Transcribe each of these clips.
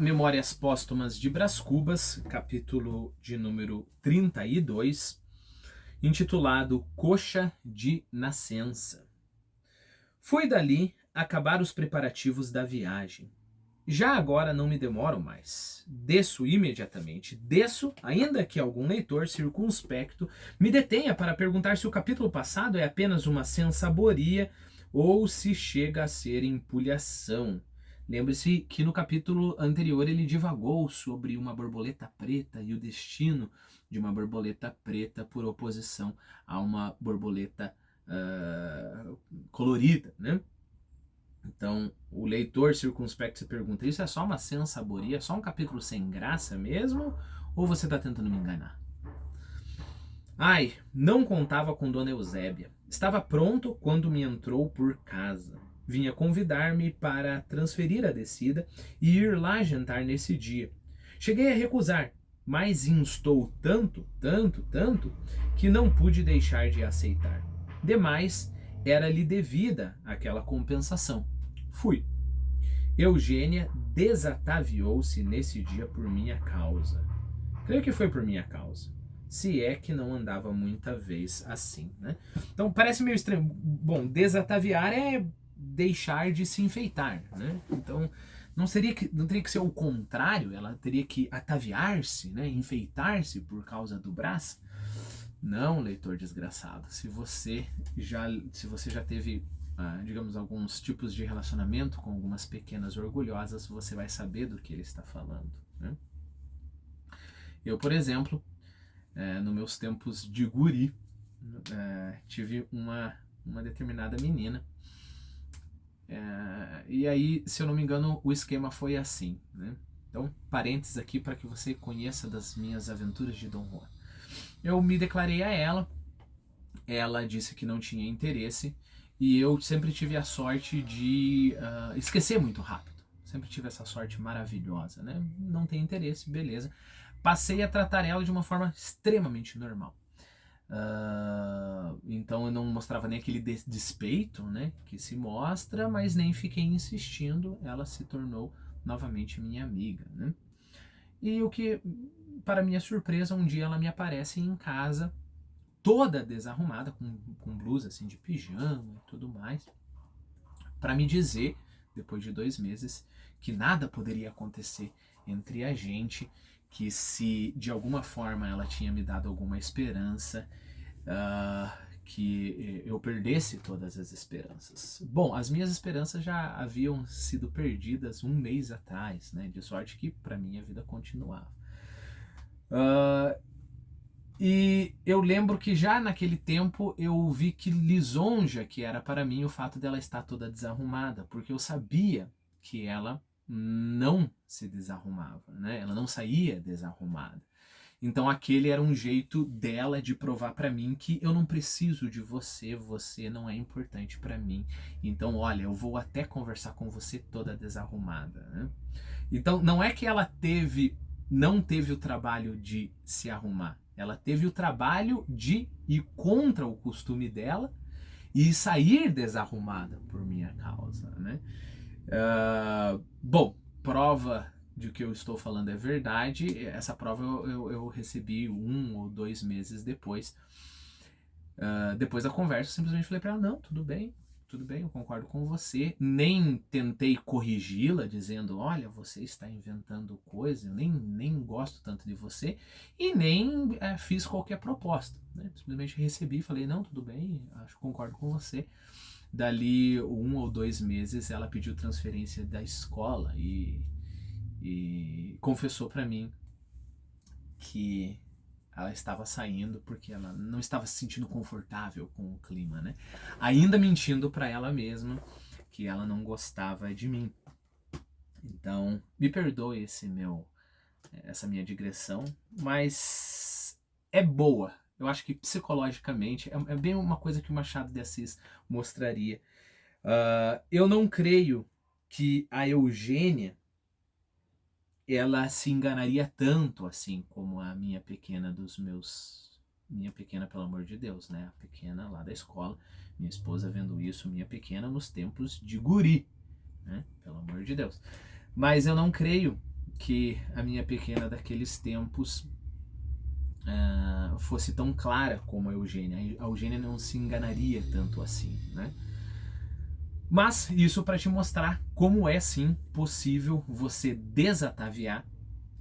Memórias Póstumas de Brás Cubas, capítulo de número 32, intitulado Coxa de Nascença. Fui dali acabar os preparativos da viagem. Já agora não me demoro mais. Desço imediatamente. Desço, ainda que algum leitor circunspecto me detenha para perguntar se o capítulo passado é apenas uma sensaboria ou se chega a ser empulhação. Lembre-se que no capítulo anterior ele divagou sobre uma borboleta preta e o destino de uma borboleta preta por oposição a uma borboleta colorida, né? Então, o leitor circunspecto se pergunta, isso é só uma sensaboria, é só um capítulo sem graça mesmo? Ou você está tentando me enganar? Ai, não contava com Dona Eusébia. Estava pronto quando me entrou por casa. Vinha convidar-me para transferir a descida e ir lá jantar nesse dia. Cheguei a recusar, mas instou tanto, que não pude deixar de aceitar. Demais, era-lhe devida aquela compensação. Fui. Eugênia desataviou-se nesse dia por minha causa. Creio que foi por minha causa. Se é que não andava muita vez assim, né? Então parece meio estranho. Bom, desataviar é deixar de se enfeitar, né? Então não teria que ser o contrário, ela teria que ataviar-se, né? Enfeitar-se por causa do Brás. Não, leitor desgraçado. Se você já teve, digamos, alguns tipos de relacionamento com algumas pequenas orgulhosas, você vai saber do que ele está falando, né? Eu, por exemplo, nos meus tempos de guri, tive uma determinada menina. E aí, se eu não me engano, o esquema foi assim, né? Então, parênteses aqui para que você conheça das minhas aventuras de Dom Juan. Eu me declarei a ela disse que não tinha interesse, e eu sempre tive a sorte de esquecer muito rápido. Sempre tive essa sorte maravilhosa, né? Não tem interesse, beleza. Passei a tratar ela de uma forma extremamente normal. Então eu não mostrava nem aquele despeito, né, que se mostra, mas nem fiquei insistindo. Ela se tornou novamente minha amiga, né? E o que, para minha surpresa, um dia ela me aparece em casa, toda desarrumada, com blusa assim de pijama e tudo mais, para me dizer, depois de 2 meses, que nada poderia acontecer entre a gente, que se de alguma forma ela tinha me dado alguma esperança, que eu perdesse todas as esperanças. Bom, as minhas esperanças já haviam sido perdidas 1 mês atrás, né? De sorte que para mim a vida continuava. E eu lembro que já naquele tempo eu vi que lisonja que era para mim o fato dela estar toda desarrumada, porque eu sabia que ela não se desarrumava, né? Ela não saía desarrumada. Então aquele era um jeito dela de provar para mim que eu não preciso de você, você não é importante para mim. Então, olha, eu vou até conversar com você toda desarrumada, né? Então não é que ela não teve o trabalho de se arrumar. Ela teve o trabalho de ir contra o costume dela e sair desarrumada por minha causa, né? Bom, prova de que eu estou falando é verdade. Essa prova eu recebi 1 ou 2 meses depois. Depois da conversa, eu simplesmente falei para ela, não, tudo bem, eu concordo com você. Nem tentei corrigi-la, dizendo, olha, você está inventando coisa, eu nem gosto tanto de você, e nem fiz qualquer proposta, né? Simplesmente recebi e falei, não, tudo bem, concordo com você. Dali 1 ou 2 meses, ela pediu transferência da escola e confessou para mim que ela estava saindo porque ela não estava se sentindo confortável com o clima, né? Ainda mentindo para ela mesma que ela não gostava de mim. Então, me perdoe essa minha digressão, mas é boa. Eu acho que psicologicamente é bem uma coisa que o Machado de Assis mostraria. Eu não creio que a Eugênia ela se enganaria tanto assim como a minha pequena minha pequena, pelo amor de Deus, né? A pequena lá da escola, minha esposa vendo isso, minha pequena nos tempos de guri, né? Pelo amor de Deus. Mas eu não creio que a minha pequena daqueles tempos fosse tão clara como a Eugênia. A Eugênia não se enganaria tanto assim, né? Mas isso para te mostrar como é sim possível você desataviar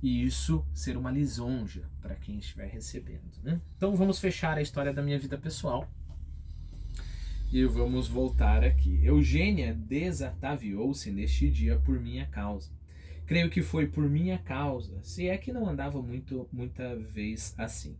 e isso ser uma lisonja para quem estiver recebendo, né? Então vamos fechar a história da minha vida pessoal e vamos voltar aqui. Eugênia desataviou-se neste dia por minha causa. Creio que foi por minha causa, se é que não andava muita vez assim.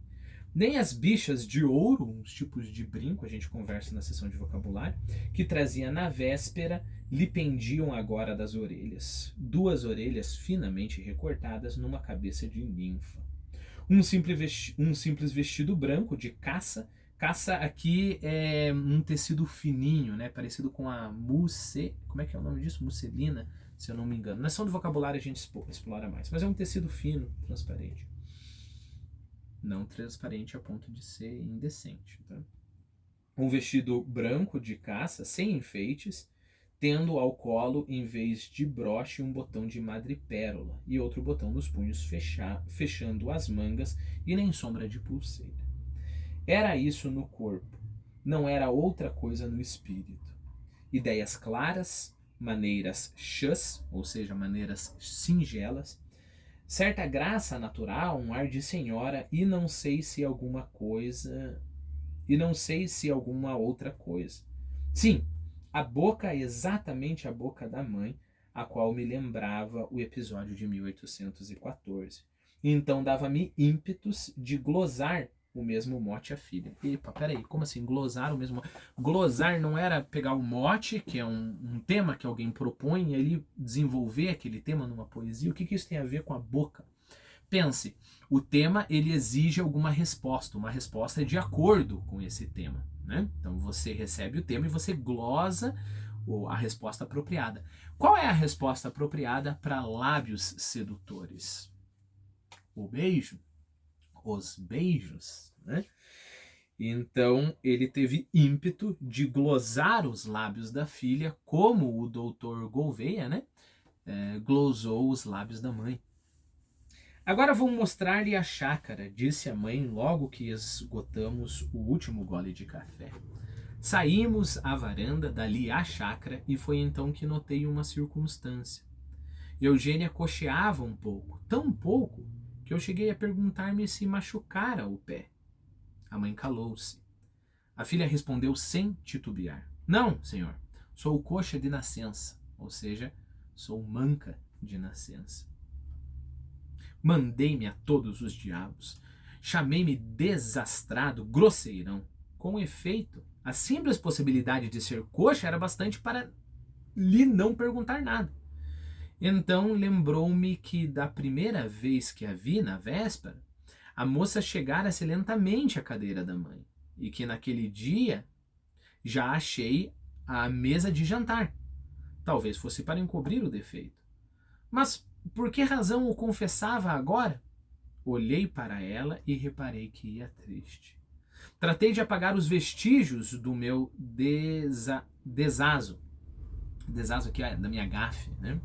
Nem as bichas de ouro, uns tipos de brinco, a gente conversa na sessão de vocabulário, que trazia na véspera, lhe pendiam agora das orelhas. 2 orelhas finamente recortadas numa cabeça de ninfa. Um simples vestido branco de caça. Caça aqui é um tecido fininho, né? Parecido com a como é que é o nome disso? Musselina, se eu não me engano. Na sessão do vocabulário a gente explora mais, mas é um tecido fino, transparente. Não transparente a ponto de ser indecente. Tá? Um vestido branco de caça, sem enfeites, tendo ao colo, em vez de broche, um botão de madrepérola e outro botão nos punhos fechando as mangas e nem sombra de pulseira. Era isso no corpo, não era outra coisa no espírito. Ideias claras, maneiras chãs, ou seja, maneiras singelas, certa graça natural, um ar de senhora e não sei se alguma outra coisa. Sim, a boca é exatamente a boca da mãe, a qual me lembrava o episódio de 1814. Então dava-me ímpetos de glosar o mesmo mote à filha. Epa, peraí, como assim glosar o mesmo mote? Glosar não era pegar o mote, que é um tema que alguém propõe, e ele desenvolver aquele tema numa poesia? O que isso tem a ver com a boca? Pense, o tema ele exige alguma resposta, uma resposta de acordo com esse tema, né? Então você recebe o tema e você glosa a resposta apropriada. Qual é a resposta apropriada para lábios sedutores? O beijo, os beijos, né? Então ele teve ímpeto de glosar os lábios da filha, como o doutor Gouveia, né? Glosou os lábios da mãe. Agora vou mostrar-lhe a chácara, disse a mãe logo que esgotamos o último gole de café. Saímos à varanda, dali à chácara, e foi então que notei uma circunstância. Eugênia cocheava um pouco, tão pouco, que eu cheguei a perguntar-me se machucara o pé. A mãe calou-se. A filha respondeu sem titubear. Não, senhor, sou coxa de nascença, ou seja, sou manca de nascença. Mandei-me a todos os diabos. Chamei-me desastrado, grosseirão. Com efeito, a simples possibilidade de ser coxa era bastante para lhe não perguntar nada. Então lembrou-me que da primeira vez que a vi na véspera, a moça chegara-se lentamente à cadeira da mãe, e que naquele dia já achei à mesa de jantar. Talvez fosse para encobrir o defeito. Mas por que razão o confessava agora? Olhei para ela e reparei que ia triste. Tratei de apagar os vestígios do meu desazo. Desazo aqui é da minha gafe, né?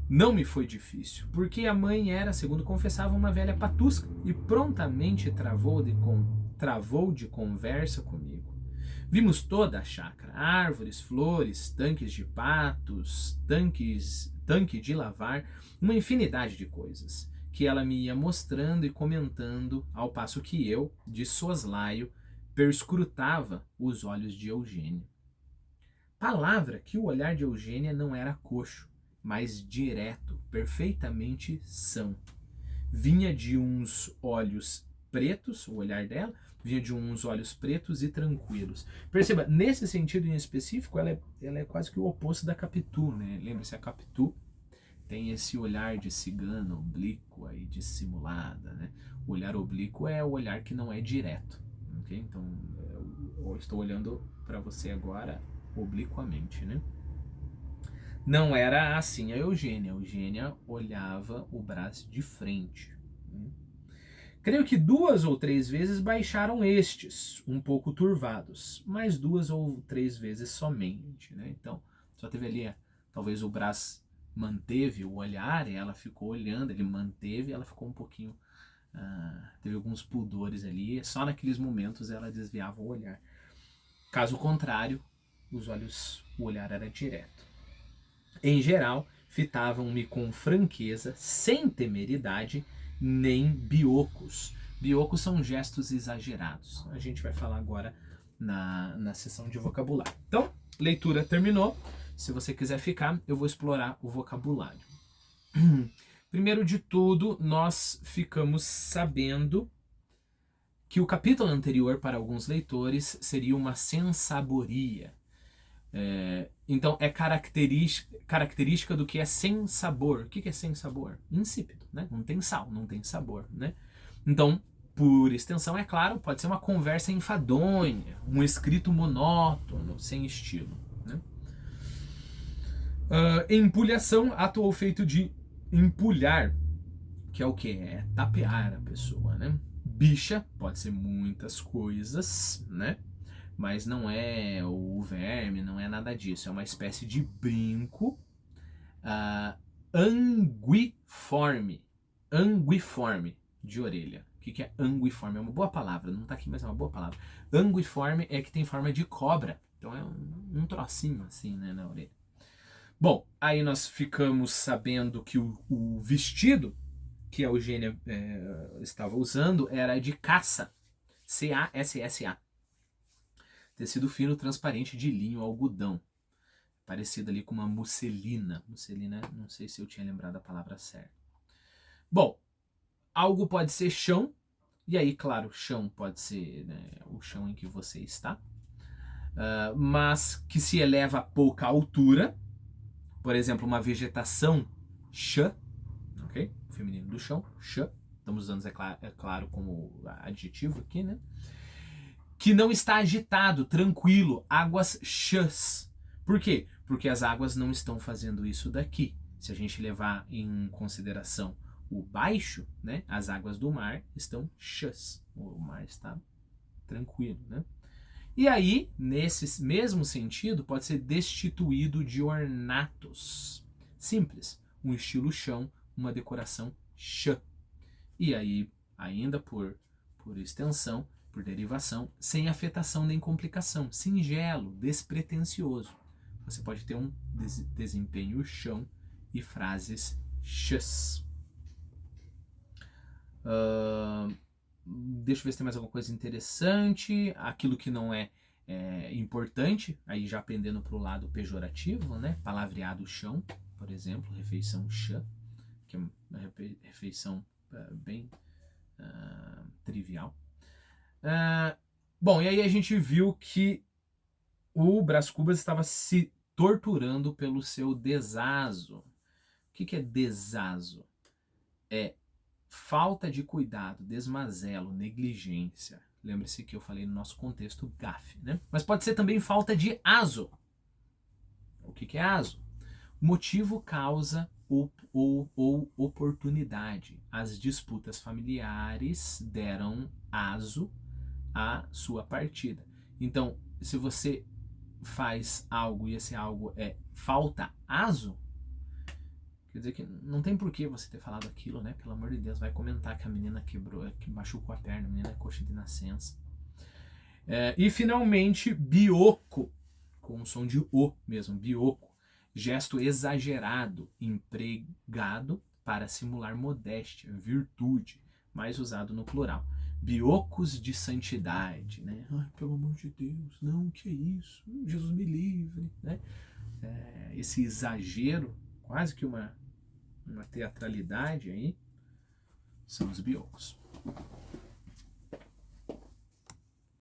Não me foi difícil, porque a mãe era, segundo confessava, uma velha patusca e prontamente travou de conversa comigo. Vimos toda a chácara, árvores, flores, tanques de patos, tanque de lavar, uma infinidade de coisas, que ela me ia mostrando e comentando, ao passo que eu, de soslaio, perscrutava os olhos de Eugênia. Palavra que o olhar de Eugênia não era coxo, mas direto, perfeitamente são. Vinha de uns olhos pretos, o olhar dela, vinha de uns olhos pretos e tranquilos. Perceba, nesse sentido em específico, ela é quase que o oposto da Capitu, né? Lembra-se, a Capitu tem esse olhar de cigana, oblíqua e dissimulada, né? O olhar oblíquo é o olhar que não é direto, ok? Então, eu estou olhando para você agora obliquamente, né? Não era assim a Eugênia. A Eugênia olhava o Brás de frente. Creio que 2 ou 3 vezes baixaram estes, um pouco turvados, mas 2 ou 3 vezes somente, né? Então, só teve ali talvez o Brás manteve o olhar, e ela ficou olhando, ele manteve, ela ficou um pouquinho, teve alguns pudores ali, só naqueles momentos ela desviava o olhar. Caso contrário, o olhar era direto. Em geral, fitavam-me com franqueza, sem temeridade, nem biocos. Biocos são gestos exagerados. A gente vai falar agora na sessão de vocabulário. Então, leitura terminou. Se você quiser ficar, eu vou explorar o vocabulário. Primeiro de tudo, nós ficamos sabendo que o capítulo anterior, para alguns leitores, seria uma sensaboria. Então, é característica do que é sem sabor. O que é sem sabor? Insípido, né? Não tem sal, não tem sabor, né? Então, por extensão, é claro, pode ser uma conversa enfadonha, um escrito monótono, sem estilo, né? Empulhação, ato ou feito de empulhar, que é o que? É tapear a pessoa, né? Bicha, pode ser muitas coisas, né? Mas não é o verme, não é nada disso. É uma espécie de brinco anguiforme. Anguiforme de orelha. O que é anguiforme? É uma boa palavra, não tá aqui, mas é uma boa palavra. Anguiforme é que tem forma de cobra. Então é um trocinho assim, né, na orelha. Bom, aí nós ficamos sabendo que o vestido que a Eugênia estava usando era de caça. C-A-S-S-A. Tecido fino, transparente, de linho, algodão. Parecido ali com uma musselina. Musselina, não sei se eu tinha lembrado a palavra certa. Bom, algo pode ser chão. E aí, claro, chão pode ser, né, o chão em que você está. Mas que se eleva a pouca altura. Por exemplo, uma vegetação chã. Ok? O feminino do chão, chã. Estamos usando, é claro, como adjetivo aqui, né? Que não está agitado, tranquilo, águas chãs. Por quê? Porque as águas não estão fazendo isso daqui. Se a gente levar em consideração o baixo, né, as águas do mar estão chãs. O mar está tranquilo, né? E aí, nesse mesmo sentido, pode ser destituído de ornatos. Simples. Um estilo chão, uma decoração chã. E aí, ainda por extensão, por derivação, sem afetação nem complicação, singelo, despretensioso. Você pode ter um desempenho chão e frases chãs. Deixa eu ver se tem mais alguma coisa interessante. Aquilo que não é importante, aí já pendendo para o lado pejorativo, né? Palavreado chão, por exemplo, refeição chã, que é uma refeição bem trivial. Bom, e aí a gente viu que o Brás Cubas estava se torturando pelo seu desazo. O que é desazo? É falta de cuidado, desmazelo, negligência. Lembre-se que eu falei no nosso contexto gafe, né? Mas pode ser também falta de aso. O que é aso? Motivo, causa ou oportunidade. As disputas familiares deram aso à sua partida. Então, se você faz algo e esse algo falta aso, quer dizer que não tem por que você ter falado aquilo, né? Pelo amor de Deus, vai comentar que a menina quebrou, que machucou a perna, a menina é coxa de nascença. E finalmente, bioco, com o som de O mesmo, bioco. Gesto exagerado, empregado para simular modéstia, virtude, mais usado no plural. Biocos de santidade, né? Ai, pelo amor de Deus, não, que é isso? Jesus me livre, né? Esse exagero, quase que uma teatralidade aí, são os biocos.